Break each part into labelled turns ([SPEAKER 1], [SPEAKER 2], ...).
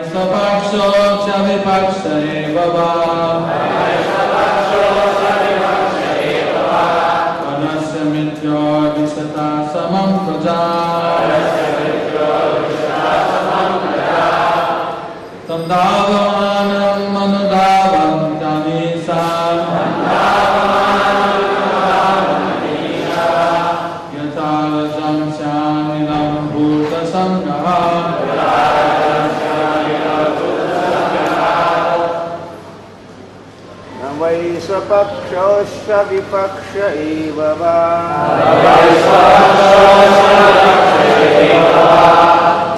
[SPEAKER 1] Sapaksho Chavipaksha Baba Vanasya Mityo Visata Samam Praja Tandavamanam Manudavam Janisa Yatarajam Syanilam Bhuta Sangaha
[SPEAKER 2] Vaisvapaksha vipaksha eva va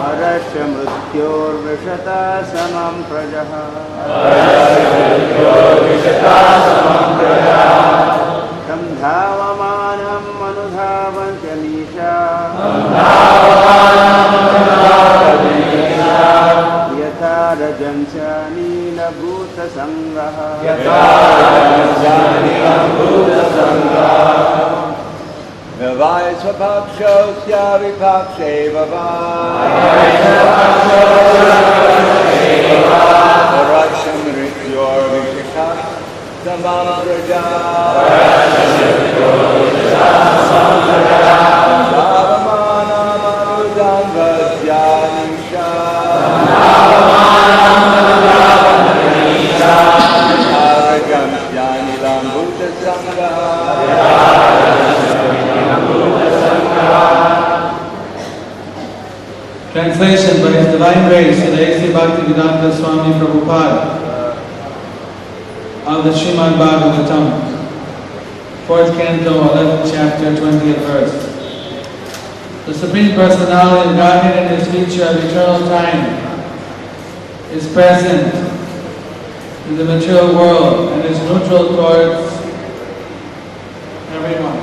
[SPEAKER 2] Arasya mrityor vishata samam prajaha Tam dhavamanam manudhavan janisha Yatha rajansyani bhuta sangaha Vaisvapaksha vipaksha eva va Arasya mrityor vishata samam prajaha Dhavamanam manudhavan janisha
[SPEAKER 1] Translation by His Divine Grace, Jayapataka Swami Prabhupada of the Srimad Bhagavatam, 4th Canto, 11th chapter, 20th verse. The Supreme Personality of Godhead in His feature of eternal time is present in the material world and is neutral towards everyone.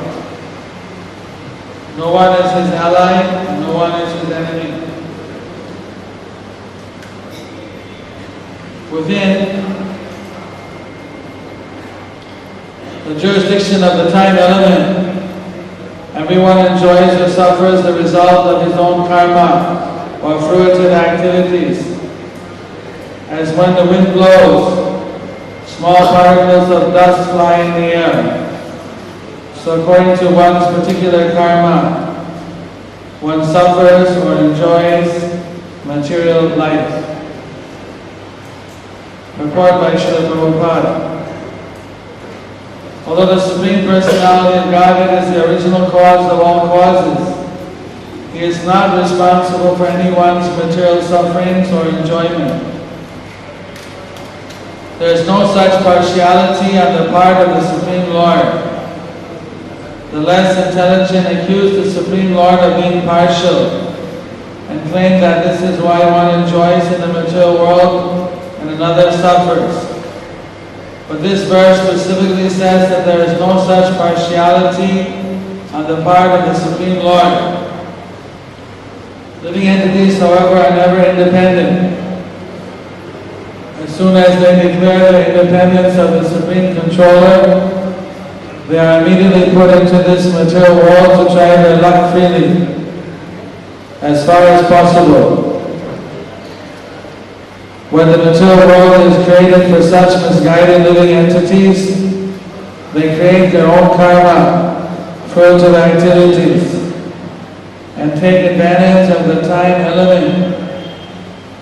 [SPEAKER 1] No one is His ally and no one is His enemy. Within the jurisdiction of the time element, everyone enjoys or suffers the result of his own karma or fruitive activities. As when the wind blows, small particles of dust fly in the air. So according to one's particular karma, one suffers or enjoys material life. Report by Srila Prabhupada. Although the Supreme Personality of Godhead is the original cause of all causes, He is not responsible for anyone's material sufferings or enjoyment. There is no such partiality on the part of the Supreme Lord. The less intelligent accuse the Supreme Lord of being partial and claim that this is why one enjoys in the material world and another suffers. But this verse specifically says that there is no such partiality on the part of the Supreme Lord. Living entities, however, are never independent. As soon as they declare the independence of the Supreme Controller, they are immediately put into this material world to try their luck freely, as far as possible. When the material world is created for such misguided living entities, they create their own karma, fruitive activities, and take advantage of the time element,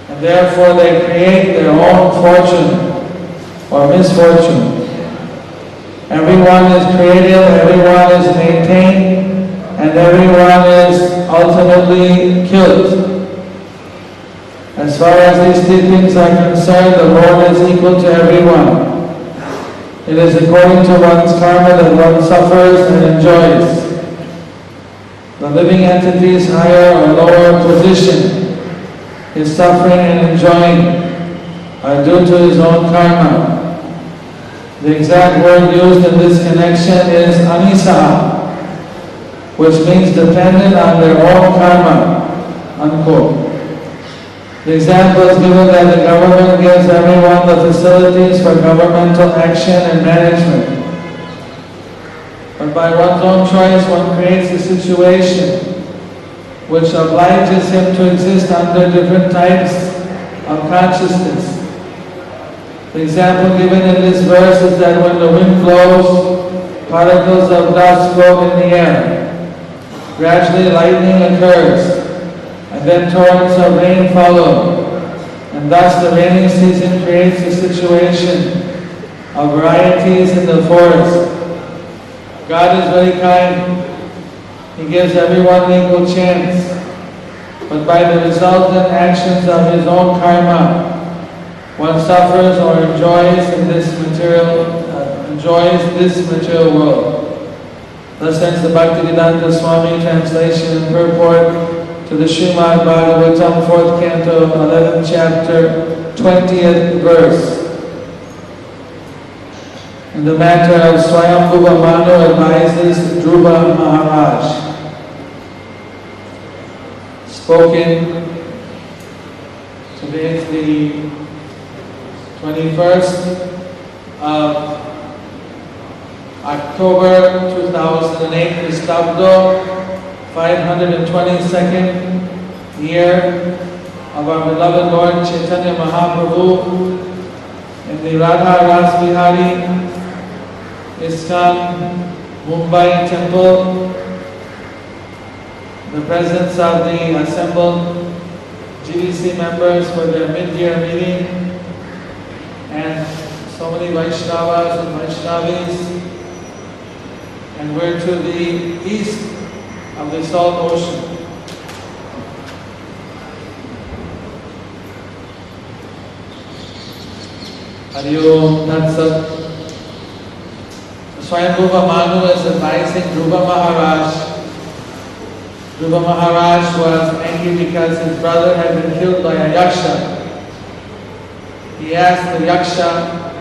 [SPEAKER 1] and therefore they create their own fortune or misfortune. Everyone is created, everyone is maintained, and everyone is ultimately killed. As far as these teachings are concerned, the world is equal to everyone. It is according to one's karma that one suffers and enjoys. The living entity's higher or lower position, his suffering and enjoying, are due to his own karma. The exact word used in this connection is anisa, which means dependent on their own karma, unquote. The example is given that the government gives everyone the facilities for governmental action and management. But by one's own choice, one creates a situation which obliges him to exist under different types of of consciousness. The example given in this verse is that when the wind blows, particles of dust float in the air. Gradually lightning occurs, and then torrents of rain follow, and thus the rainy season creates a situation of varieties in the forest. God is very kind. He gives everyone equal chance, but by the resultant actions of his own karma, one suffers or enjoys this material world. Thus ends the Bhaktivedanta Swami translation and purport to the Srimad Bhagavatam, 4th canto, 11th chapter, 20th verse. In the matter of Swayambhuva Manu advises Dhruva Maharaj. Spoken, today is the 21st of October 2008, Christabdo, 522nd year of our beloved Lord Chaitanya Mahaprabhu in the Radha Ras Vihari ISKCON Mumbai temple, the presence of the assembled GVC members for their mid-year meeting, and so many Vaishnavas and Vaishnavis, and we're to the east of the Salt Ocean. Hari Om Tat Sat. Swayambhuva Manu is advising Dhruva Maharaj. Dhruva Maharaj was angry because his brother had been killed by a yaksha. He asked the yaksha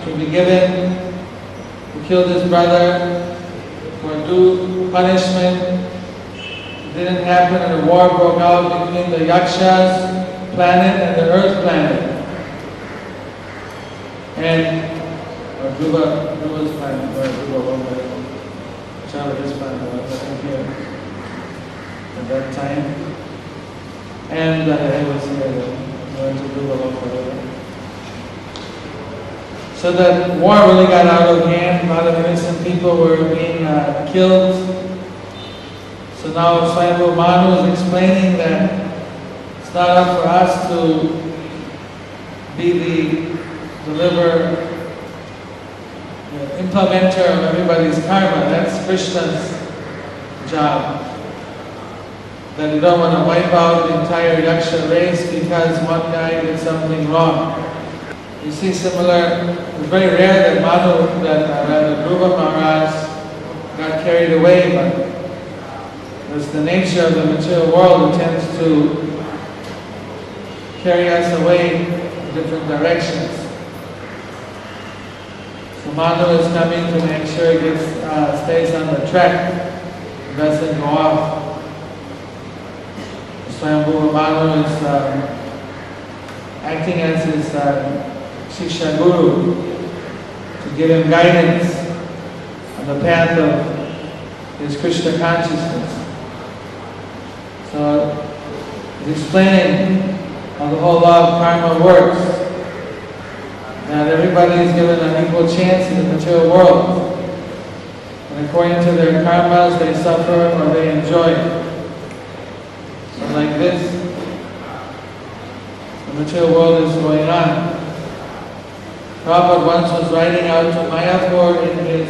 [SPEAKER 1] to be given, who killed his brother, for due punishment. It didn't happen, and a war broke out between the yakshas planet and the earth planet. And Dhruva's planet, or whichever his planet was, I think here at that time. And I was here, going to Dhruva forever. So that war really got out of hand. A lot of innocent people were being killed. So now Swayambhuva Manu is explaining that it's not up for us to be the implementer of everybody's karma. That's Krishna's job. That you don't want to wipe out the entire yaksha race because one guy did something wrong. You see similar, it's very rare that Dhruva Maharaj got carried away, but it's the nature of the material world who tends to carry us away in different directions. So Manu is coming to make sure it stays on the track, doesn't go off. Swayambhuva Manu is acting as his Shiksha Guru to give him guidance on the path of his Krishna consciousness. So he's explaining how the whole law of karma works. That everybody is given an equal chance in the material world. And according to their karmas, they suffer or they enjoy it. So like this, the material world is going on. Prabhupada once was riding out to Mayapur in his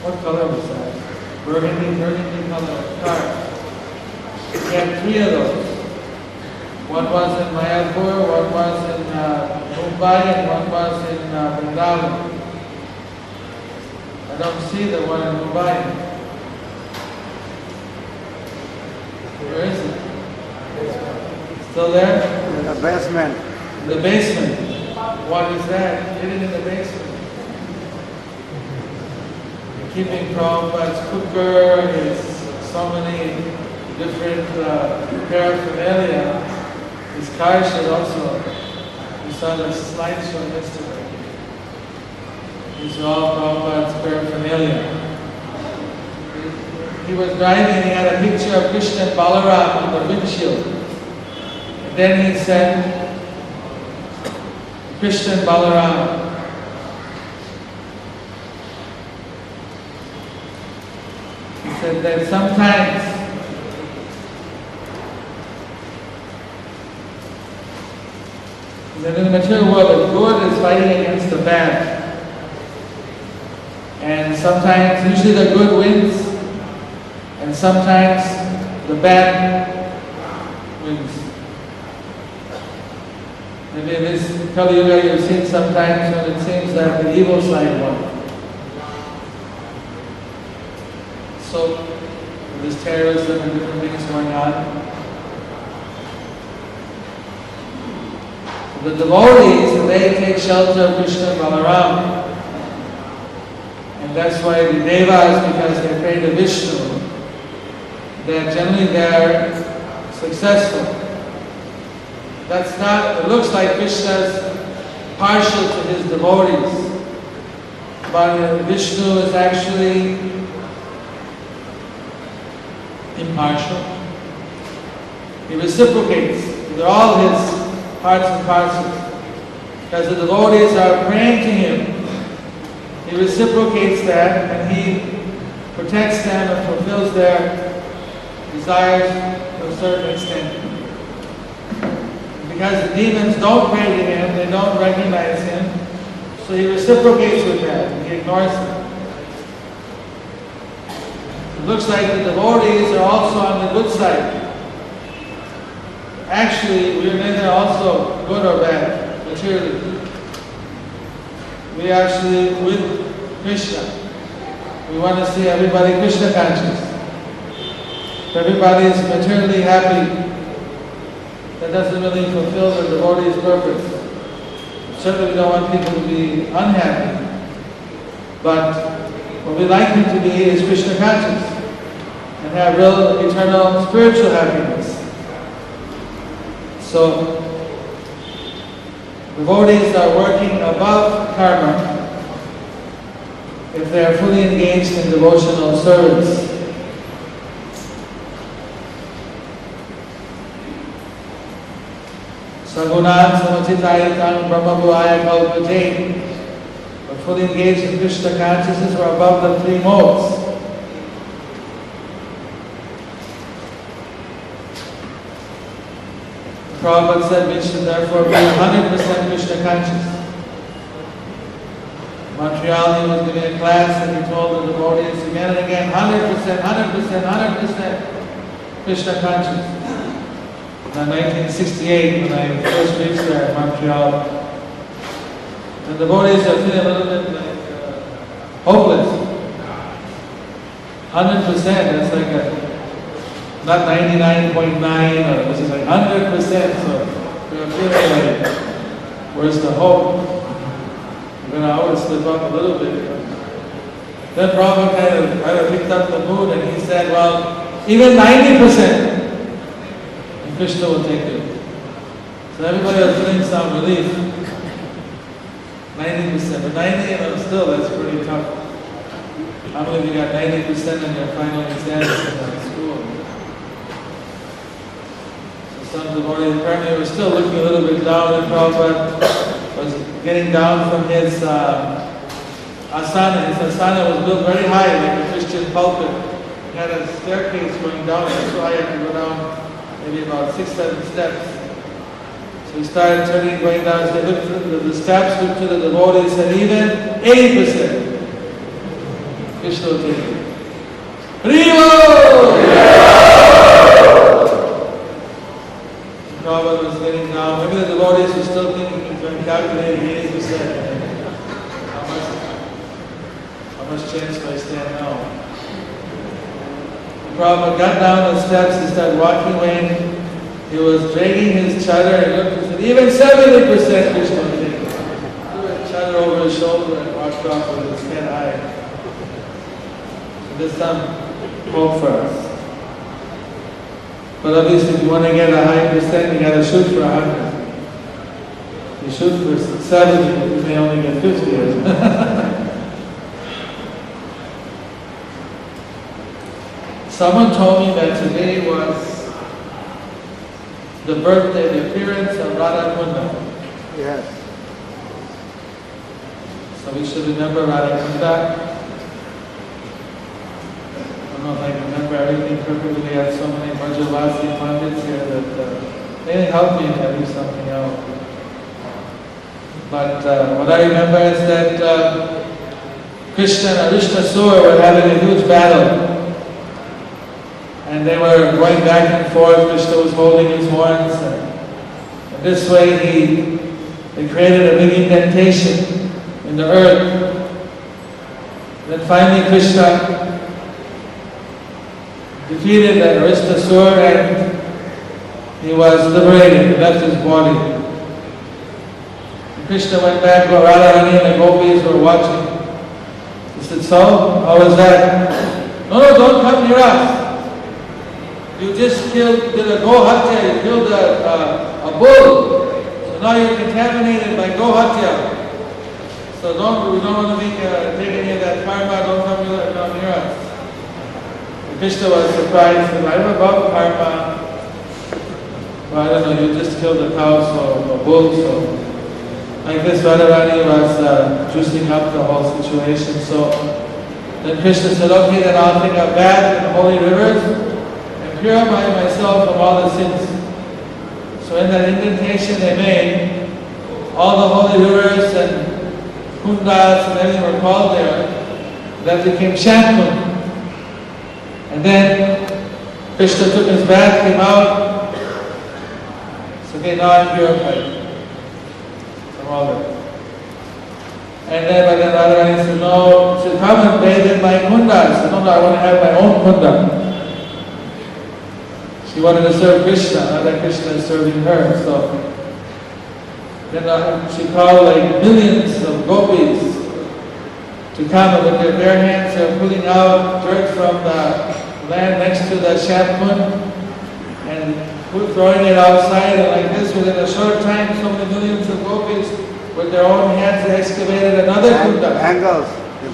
[SPEAKER 1] what color was that? Burgundy color car. He had 3 of those. One was in Mayapur, one was in Mumbai, and one was in Vrindavan. I don't see the one in Mumbai. Where is it? Still there?
[SPEAKER 2] In the basement.
[SPEAKER 1] The basement. What is that? Hidden in the basement. Keeping Prabhupada's cooker, his so many different paraphernalia. His car should also, we saw the slideshow yesterday. These are all Prabhupada's paraphernalia. He was driving and he had a picture of Krishna and Balaram on the windshield. then he sent Krishna and Balaram. He said that sometimes in the material world, the good is fighting against the bad. And sometimes, usually the good wins, and sometimes the bad wins. Maybe in this Kali Yuga you've seen sometimes when it seems that the evil side won. So, there's terrorism and different things going on. The devotees, they take shelter of Krishna and Balaram. And that's why the devas, because they pray to Vishnu, they're successful. That's not, it looks like Krishna's partial to his devotees. But Vishnu is actually impartial. He reciprocates. They're all his parts and parcels. Because the devotees are praying to him, he reciprocates that and he protects them and fulfills their desires to a certain extent. Because the demons don't pray to him, they don't recognize him, so he reciprocates with that and he ignores them. It looks like the devotees are also on the good side. Actually, we're neither also good or bad, materially. We actually, with Krishna, we want to see everybody Krishna conscious. If everybody is materially happy, that doesn't really fulfill the devotee's purpose. Certainly we don't want people to be unhappy. But what we like them to be is Krishna conscious and have real eternal spiritual happiness. So, devotees are working above karma if they are fully engaged in devotional service. Sagunan samachitayatang brahmabhuaya kalpate. We're fully engaged in Krishna consciousness, we're above the three modes. Prabhupada said we should therefore be 100% Krishna conscious. Montreal, he was giving a class and he told the devotees again and again, 100%, 100%, 100% Krishna conscious. In 1968, when I first reached there at Montreal, the devotees are feeling a little bit like hopeless. 100%, that's like a not 99.9, or this is like 100%, so we're feeling like, where's the hope? We're going to always slip up a little bit. Then Prabhupada kind of picked up the mood and he said, well, even 90%, and Krishna will take it. So everybody was feeling some relief. 90%, but 90, still that's pretty tough. How many of you got 90% in your final exams in school? Some devotees apparently were still looking a little bit down, and Prabhupada was getting down from his asana. His asana was built very high, like a Christian pulpit. He had a staircase going down, and so I had to go down maybe about 6-7 steps. So he started turning, going down, so he looked at the steps, looked to the devotees, and even 80%. Krishna will take it. Prabhupada was getting down. Maybe the devotees were still thinking, calculating 80%. How much chance do I stand now? Prabhupada got down the steps, he started walking away. He was dragging his chadar and looked and said, even 70% Krishna will take it. Threw his chadar over his shoulder and walked off with his head high. So there's some hope for us. But obviously, if you want to get a high percent, you got to shoot for 100. If you shoot for 70, you may only get 50. Someone told me that today was the birthday, the appearance of Radha Kunda.
[SPEAKER 2] Yes.
[SPEAKER 1] So we should remember Radha Kunda. I don't know if I remember everything perfectly. We had so many Brajavasi Pandits here that they didn't help me to leave something out. But what I remember is that Krishna and Aristasura were having a huge battle. And they were going back and forth. Krishna was holding his horns. And this way they created a big indentation in the earth. Then finally Krishna defeated Aristasura and he was liberated. He left his body. And Krishna went back, Radharani and the gopis were watching. He said, so, how was that? No, don't come near us. You just did a go-hatya, you killed a bull. So now you're contaminated by go-hatya. So we don't want to take any of that karma, don't come near us. And Krishna was surprised, he said, I'm above karma. Well, I don't know, you just killed a cow, so a bull, so. Like this, Radharani was juicing up the whole situation. So then Krishna said, okay, then I'll take a bath in holy rivers and purify myself from all the sins. So in that indentation they made, all the holy rivers and kundas and everything were called there. That became Shankund. And then Krishna took his bath, came out. So okay, now I'm purified. And then Radharani said, no, she said, come and bathe in my kunda. I said, no, I want to have my own kunda. She wanted to serve Krishna, not that Krishna is serving her. So then she called like millions of gopis to come, and with their bare hands they're pulling out dirt from the land next to the Shankund and throwing it outside, and like this, within a short time, so many millions of gopis, with their own hands, they excavated another kunda.
[SPEAKER 2] Bangles. They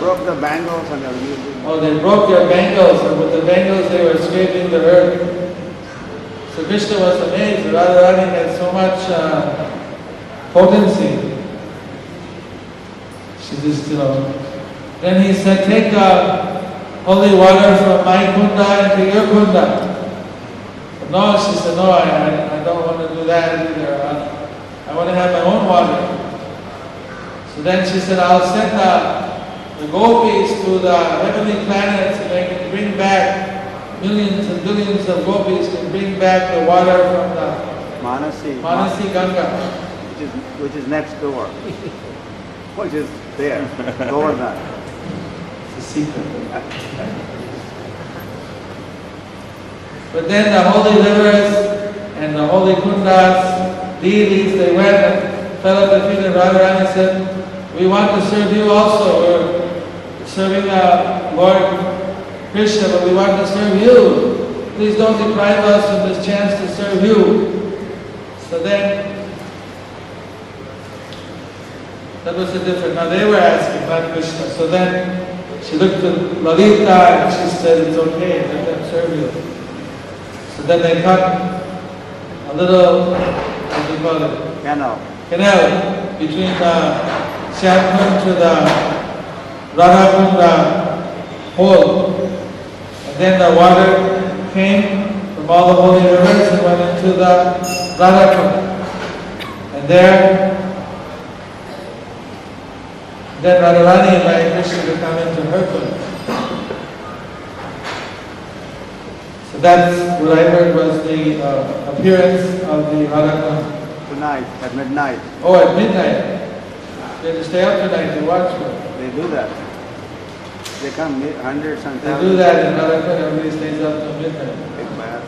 [SPEAKER 2] broke the bangles and they were using.
[SPEAKER 1] Oh, they broke their bangles, and with the bangles they were scraping the earth. So Krishna was amazed. Radharani had so much potency. She just, Then he said, take holy water from my kunda into your kunda. No, she said, no, I don't want to do that either. I want to have my own water. So then she said, I'll send the gopis to the heavenly planets and they can bring back millions and billions of gopis can bring back the water from the Manasi Ganga.
[SPEAKER 2] Which is next door. Which is there. Govardhan.
[SPEAKER 1] It's a secret. But then the holy rivers and the holy kundas, deities, they went and fell at the feet of Radharani and said, we want to serve you also. We're serving Lord Krishna, but we want to serve you. Please don't deprive us of this chance to serve you. So then, that was the difference. Now they were asking, not Krishna. So then she looked at Lalita and she said, it's okay, let them serve you. So then they cut a little, what do you call it? Canal between the Shankund to the Radha Kunda hole. And then the water came from all the holy rivers and went into the Radha Kunda. And then Radharani invited Krishna to come into her kunda. That's what I heard was the appearance of the Radha Kunda.
[SPEAKER 2] Tonight, at midnight.
[SPEAKER 1] Oh, at midnight. They have to stay up tonight to watch her.
[SPEAKER 2] They do that. They come hundreds and thousands.
[SPEAKER 1] They do that in Radha Kunda. Everybody stays up till midnight.
[SPEAKER 2] Take a bath.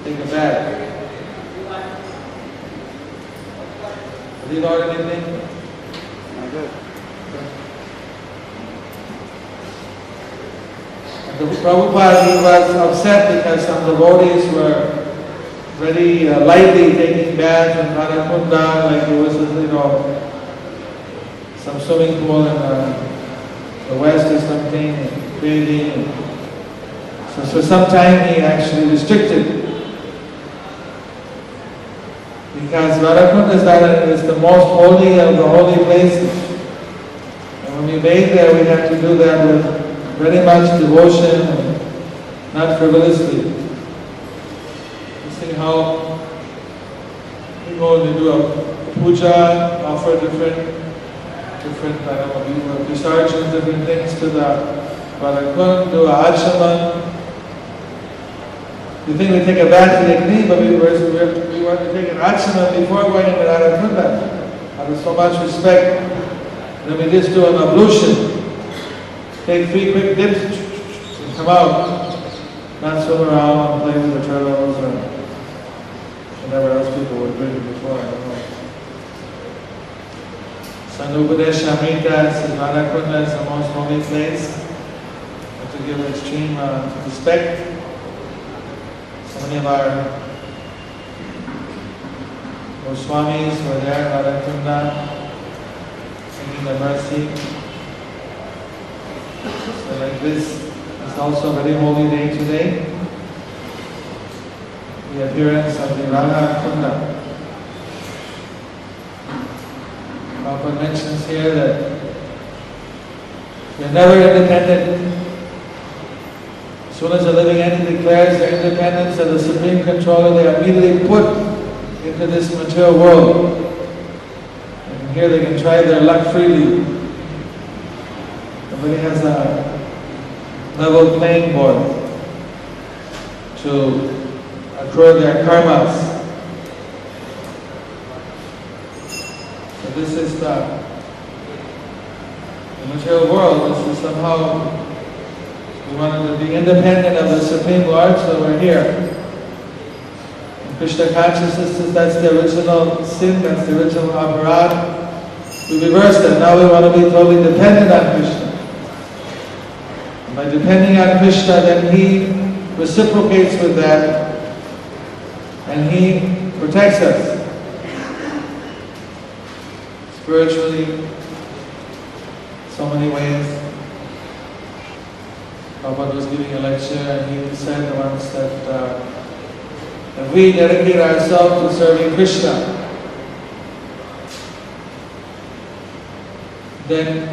[SPEAKER 1] Take a bath. Have you learned anything?
[SPEAKER 2] Not good.
[SPEAKER 1] The Prabhupada, he was upset because some devotees were very lightly taking baths in Radha Kunda, like it was, some swimming pool in the west or something, and bathing. So for some time he actually restricted Because Radhakunda is the most holy of the holy places. And when we bathe there, we have to do that with very much devotion and not frivolously. You see how people, they do a puja, offer different visarjans, different things to the Radhakunda, do a achaman. You think we take a bath to the knee, but we want to take an achaman before going into Radhakunda, out of so much respect. Then we just do an ablution, take 3 quick dips, and come out, not swim around and play with the turtles or whatever else people were doing before, I don't know. Sanupadesha Amrita says Radhakunda is the most holy place, and to give extreme respect. So many of our Goswamis were there in Radhakunda, singing the mercy. So like this is also a very holy day today, the appearance of the Radhakunda. Prabhupada mentions here that we are never independent. As soon as the living entity declares their independence as the supreme controller, they are immediately put into this material world. And here they can try their luck freely. Nobody has a level playing board to accrue their karmas. So this is the material world. This is somehow, we wanted to be independent of the Supreme Lord, so we're here. In Krishna consciousness, that's the original sin, that's the original aparad. We reversed it. Now we want to be totally dependent on Krishna. And by depending on Krishna, then He reciprocates with that, and He protects us. Spiritually, so many ways. Prabhupada was giving a lecture and he said once that if we dedicate ourselves to serving Krishna, then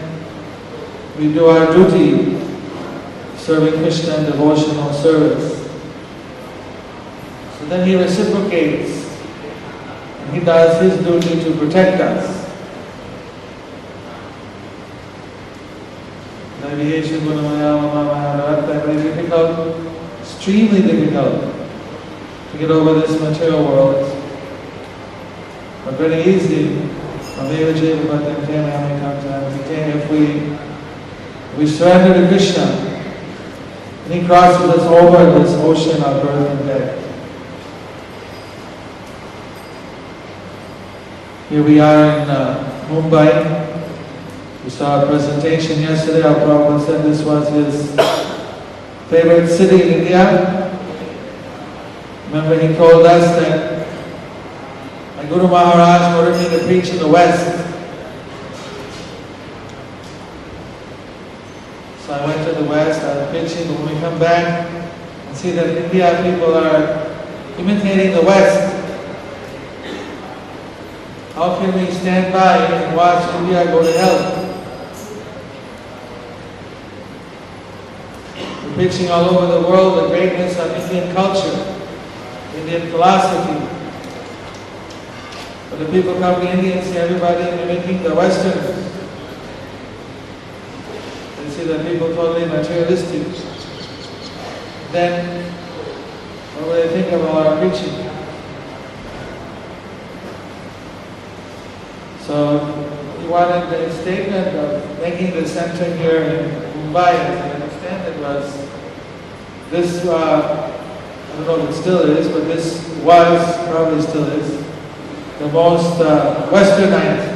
[SPEAKER 1] we do our duty serving Krishna in devotional service. So then He reciprocates and He does His duty to protect us. Very difficult, extremely difficult to get over this material world, but very easy. If we surrender to Krishna, and He crosses us over this ocean of birth and death. Here we are in Mumbai. We saw a presentation yesterday. Our Prabhupada said this was his favorite city in India. Remember, he told us that my Guru Maharaj ordered me to preach in the West. So I went to the West, I was preaching, but when we come back and see that India people are imitating the West, how can we stand by and watch India go to hell? Preaching all over the world the greatness of Indian culture, Indian philosophy. But the people come to India and see everybody mimicking the Westerners. They see that people totally materialistic. Then, what will they think of all our preaching? So, he wanted a statement of making the center here in Mumbai, as I understand it, was this, I don't know if it still is, but this was, probably still is, the most westernized,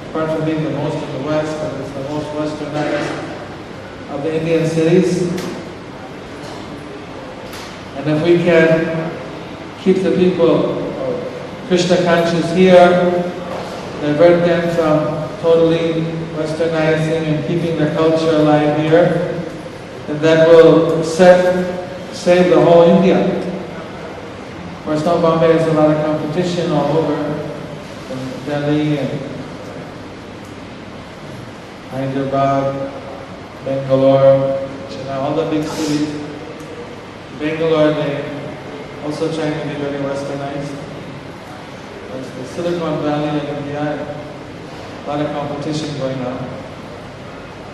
[SPEAKER 1] apart from being the most in the West, but it's the most westernized of the Indian cities. And if we can keep the people Krishna conscious here, divert them from totally westernizing and keeping the culture alive here, and that will save the whole India. Of course, now Bombay has a lot of competition all over, in Delhi and Hyderabad, Bangalore, Chennai, all the big cities. Bangalore, they also trying to be very westernized. There's the Silicon Valley in India, a lot of competition going on.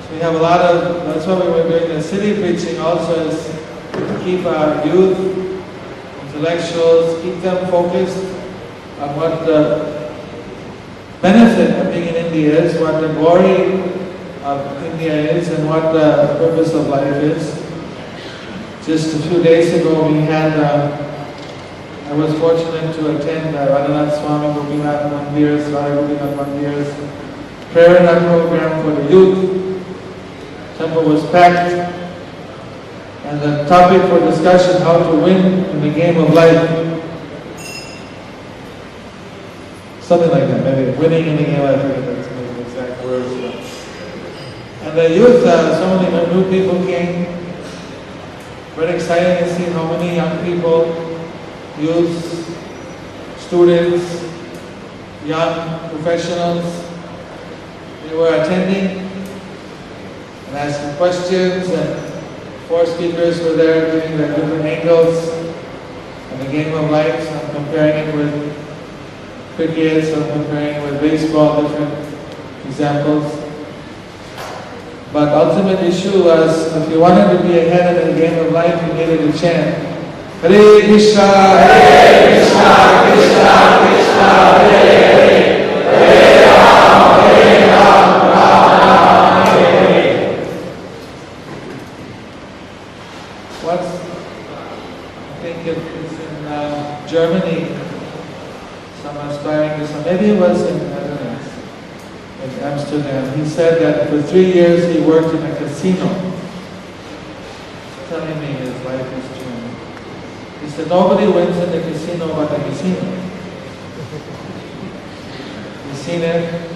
[SPEAKER 1] So we have a lot of, that's why we were doing the city preaching also, is to keep our youth, intellectuals, keep them focused on what the benefit of being in India is, what the glory of India is, and what the purpose of life is. Just a few days ago we had, I was fortunate to attend Jayapataka Swami Gopinath Mandir's, Gopinath Mandir's prayer night program for the youth. Temple was packed, and the topic for discussion, how to win in the game of life. Something like that, maybe winning in the game of life, I forget the exact words. And the youth, so many new people came. Very exciting to see how many young people, youth, students, young professionals, they were attending and asking questions, and 4 speakers were there giving their different angles on the game of life. Some comparing it with cricket, some comparing it with baseball, different examples. But ultimate issue was, if you wanted to be ahead in the game of life, you needed to chant Hare Krishna, Hare Krishna, Krishna Krishna, Hare Hare, Hare Ram, Hare Ram, Ram Ram, Hare Hare. What's, I think it's in Germany, some aspiring to some, maybe it was in Netherlands, in Amsterdam. He said that for 3 years he worked in a casino, telling me his life is changed. He said nobody wins in the casino but the casino. You've seen it?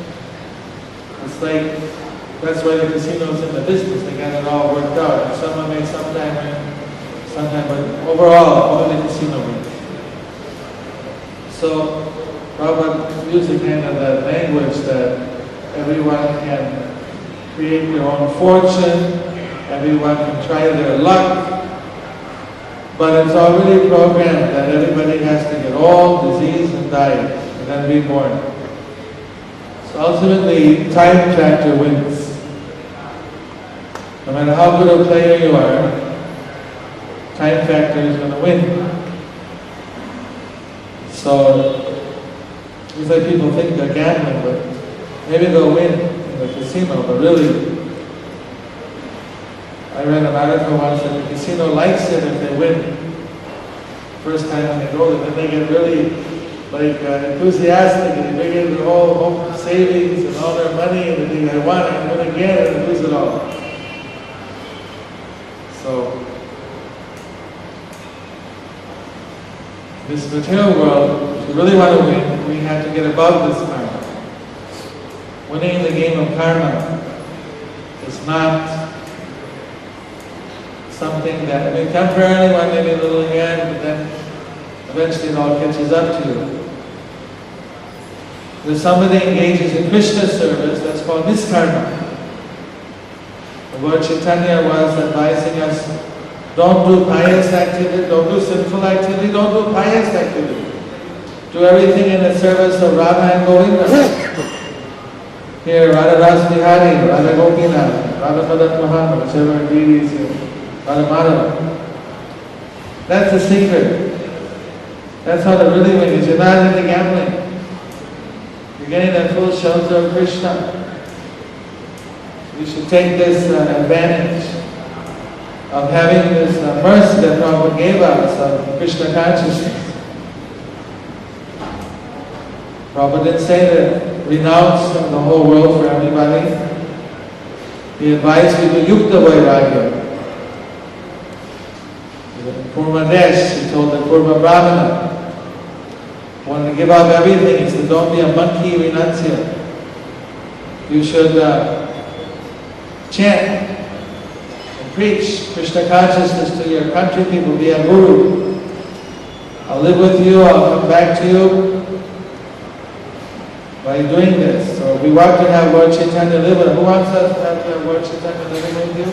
[SPEAKER 1] It's like, that's why the casino's in the business, they got it all worked out. And someone may sometime win, but overall, only the casino wins. So, Prabhupada used the kind of the language that everyone can create their own fortune, everyone can try their luck, but it's already programmed that everybody has to get old, diseased, and die, and then be born. So ultimately, time factor wins. No matter how good a player you are, time factor is going to win. So, it's like people think they're gambling, but maybe they'll win in the casino, but really, I read an article once that the casino likes it if they win. First time when they go there, then they get really enthusiastic, and they bring in their whole savings and all their money, and they think, I won, I win again, and lose it all. So, this material world, if you really want to win, we have to get above this karma. Winning the game of karma is not something that, I mean, temporarily one may be a little ahead, but then eventually it all catches up to you. If somebody engages in Krishna service, that's called niskarma. The Lord Chaitanya was advising us, don't do pious activity, don't do sinful activity, don't do pious activity. Do everything in the service of Radha and Govinda. Here, Radha Ras Bihari, Radha Gopinath, Radha Madan Mohan, whichever deities here, Radha Madhava. That's the secret. That's how to really win, is you're not into gambling. You're getting that full shelter of Krishna. You should take this advantage of having this mercy that Prabhupada gave us of Krishna consciousness. Prabhupada didn't say that renounce the whole world for everybody. He advised you to yukta vairagya. Purmadesh, he told the Purma Brahmana, wanted to give up everything. He said, don't be a monkey renunciate. You should chant and preach Krishna consciousness to your country people, be a guru. I'll live with you, I'll come back to you by doing this. So we want to have Lord Chaitanya live with us. Who wants us to have Lord Chaitanya living with you?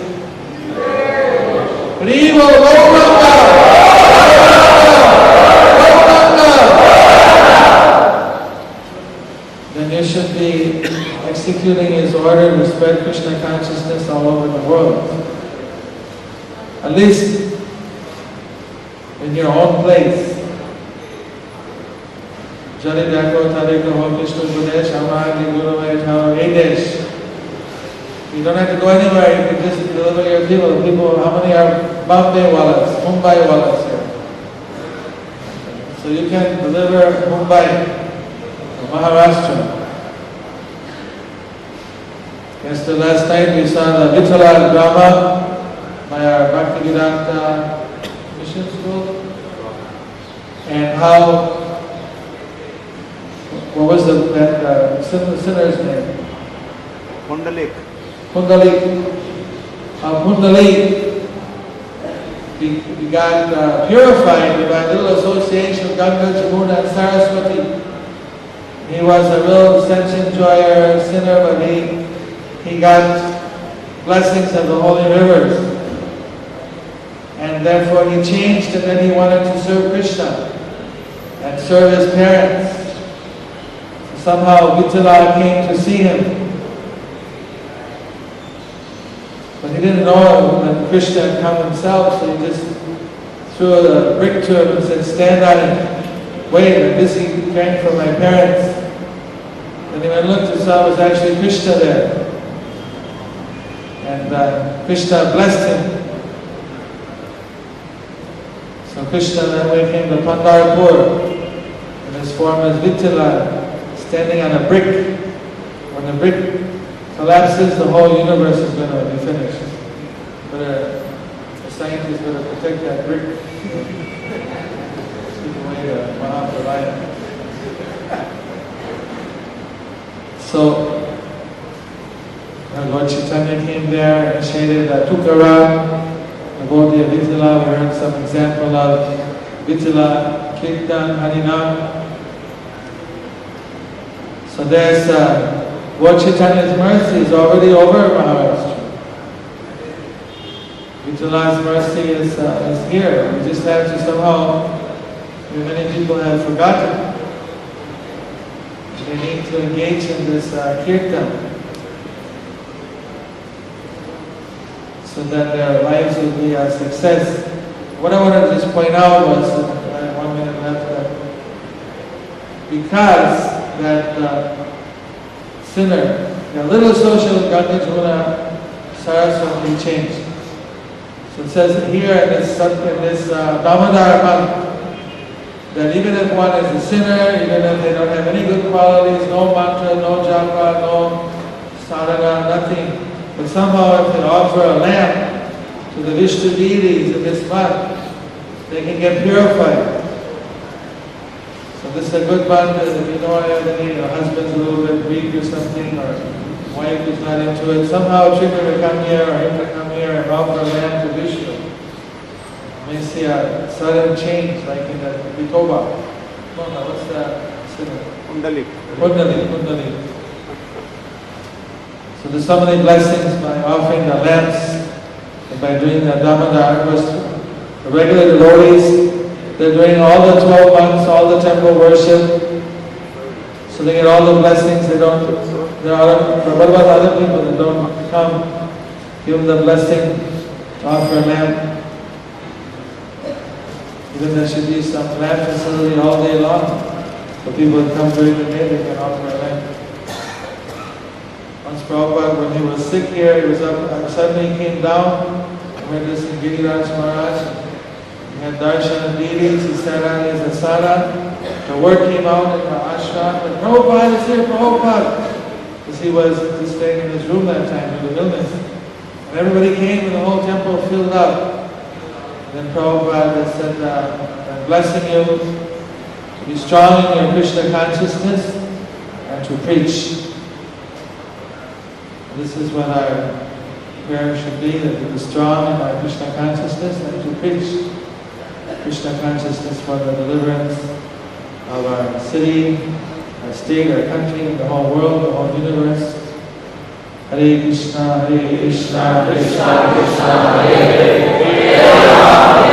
[SPEAKER 1] Then you should be executing his order to spread Krishna consciousness all over the world. At least in your own place. Jali Dako Tarika Ho Krishna Budesh Amadi Guru Vaitao Edesh. You don't have to go anywhere, you can just deliver your people. People, how many are Bombay Walas, Mumbai Walas here? So you can deliver Mumbai, Maharashtra. Yesterday, last night we saw the Vitala drama by our Bhaktivedanta Mission School, and how, what was that sinner's name?
[SPEAKER 2] Kundalik.
[SPEAKER 1] Kundalik, he got purified by a little association of Ganga, Jamuna and Saraswati. He was a real sense enjoyer, sinner, but he got blessings of the holy rivers. And therefore he changed, and then he wanted to serve Krishna and serve his parents. Somehow Vitala came to see him. But he didn't know that Krishna had come himself, so he just threw a brick to him and said, "Stand on it. Wait, I'm busy caring for my parents." And he went and looked and saw it was actually Krishna there. And Krishna blessed him. So Krishna then way came to Pandharpur in his form as Vitala, standing on a brick. When the brick collapses, the whole universe is going to be finished. But the scientists better protect that brick. Keep away the Mahapralaya. So Lord Chaitanya came there, initiated Tukara, the devotee of Vitala. We heard some example of Vitala, Kirtan, Harinam. So there's Lord Chaitanya's mercy is already over Maharashtra. Vitala's mercy is here. We just have to somehow, many people have forgotten. They need to engage in this kirtan so that their lives will be a success. What I wanted to just point out was, 1 minute left, because that sinner, the little social Ganga Jamuna Saraswati changed. So it says here in this Damodar month, that even if one is a sinner, even if they don't have any good qualities, no mantra, no japa, no sadhana, nothing, but somehow if they offer a lamp to the Vishnu deities in this month, they can get purified. So this is a good month. If you know your husband's a little bit weak or something, or wife is not into it, somehow trigger to come here or him to come here and offer a lamp to Vishnu. You may see a sudden change, like in the Vitoba. What's the
[SPEAKER 2] Kundalik.
[SPEAKER 1] Kundalik. So there's so many blessings by offering the lamps and by doing the Damodar. The regular devotees, they're doing all the 12 months, all the temple worship. So they get all the blessings. What about other people that don't come? Give them the blessing to offer a lamp. Even there should be some lamp facility all day long. So people that come during the day, they can offer a lamp. Once Prabhupada, when he was sick here, he was up, suddenly he came down, went to see Giriraj Maharaj. He had darshan of deities, he sat on his asana. The word came out in the ashram, and Prabhupada is here, Prabhupada! Because he was just staying in his room that time with the illness. And everybody came and the whole temple filled up. And then Prabhupada said, I'm blessing you to be strong in your Krishna consciousness and to preach. This is what our prayer should be, that we be strong in our Krishna consciousness and to preach. Krishna consciousness for the deliverance of our city, our state, our country, the whole world, the whole universe. Hare Krishna, Krishna Krishna, Hare Hare, Hare Rama,